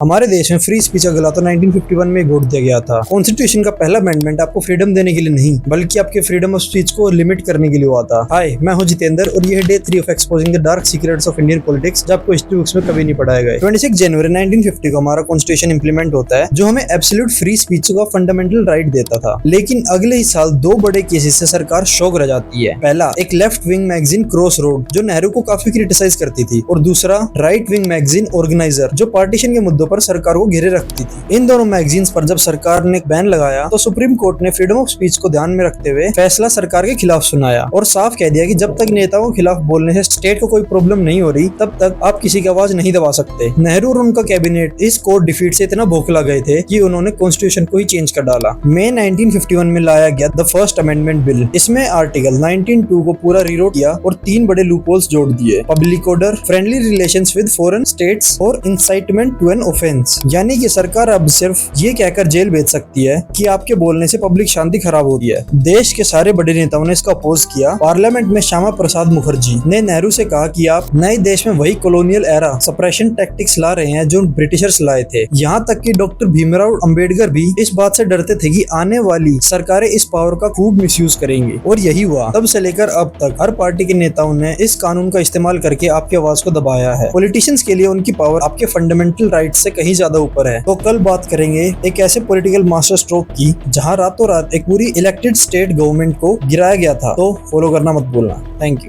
हमारे देश में फ्री स्पीच का गला तो 1951 में घोट दिया गया था। कॉन्स्टिट्यूशन का पहला अमेंडमेंट आपको फ्रीडम देने के लिए नहीं बल्कि आपके फ्रीडम ऑफ स्पीच को लिमिट करने के लिए हुआ था। हाय, मैं हूं जितेंद्र और ये है day 3 of exposing the dark secrets of Indian politics, जो आपको हिस्ट्री बुक्स में कभी नहीं पढ़ाए गए। 26 जनवरी 1950 को हमारा कॉन्स्टिट्यूशन इंप्लीमेंट होता है, जो हमें एब्सोल्यूट फ्री स्पीच का फंडामेंटल राइट देता था। लेकिन अगले ही साल दो बड़े केसेस से सरकार शॉक रह जाती है। पहला, एक left wing magazine cross road, जो नेहरू को काफी क्रिटिसाइज करती थी, और दूसरा राइट विंग मैगजीन ऑर्गेनाइजर, जो पार्टीशन के मुद्दों पर सरकार को घेरे रखती थी। इन दोनों मैगजीन्स पर जब सरकार ने बैन लगाया तो सुप्रीम कोर्ट ने फ्रीडम ऑफ स्पीच को ध्यान में रखते हुए फैसला सरकार के खिलाफ सुनाया और साफ कह दिया कि जब तक नेताओं के खिलाफ बोलने से स्टेट को कोई प्रॉब्लम नहीं हो रही, तब तक आप किसी की आवाज नहीं दबा सकते। नेहरू और उनका कैबिनेट इस कोर्ट डिफीट से इतना बौखला गए थे कि उन्होंने कॉन्स्टिट्यूशन को ही चेंज कर डाला। मई 1951 में लाया गया द फर्स्ट अमेंडमेंट बिल। इसमें आर्टिकल 19(2) को पूरा रीरोट किया और 3 बड़े लूपहोल्स जोड़ दिए। Public order, friendly relations with foreign states और इंसाइटमेंट टू एन ऑफेंस। यानी कि सरकार अब सिर्फ ये कहकर जेल भेज सकती है कि आपके बोलने से पब्लिक शांति खराब हो रही है। देश के सारे बड़े नेताओं ने इसका अपोज किया। पार्लियामेंट में श्यामा प्रसाद मुखर्जी ने नेहरू से कहा कि आप नए देश में वही कॉलोनियल एरा सप्रेशन टैक्टिक्स ला रहे हैं जो ब्रिटिशर्स लाए थे। यहाँ तक कि डॉक्टर भीमराव अंबेडकर भी इस बात से डरते थे कि आने वाली सरकारें इस पावर का खूब मिसयूज करेंगी, और यही हुआ। तब से लेकर अब तक हर पार्टी के नेताओं ने इस कानून का इस्तेमाल करके आपकी आवाज को दबाया है। पॉलिटिशियंस के लिए उनकी पावर आपके फंडामेंटल राइट्स से कहीं ज्यादा ऊपर है। तो कल बात करेंगे एक ऐसे पॉलिटिकल मास्टर स्ट्रोक की जहां रातों रात एक पूरी इलेक्टेड स्टेट गवर्नमेंट को गिराया गया था। तो फॉलो करना मत भूलना। Thank you.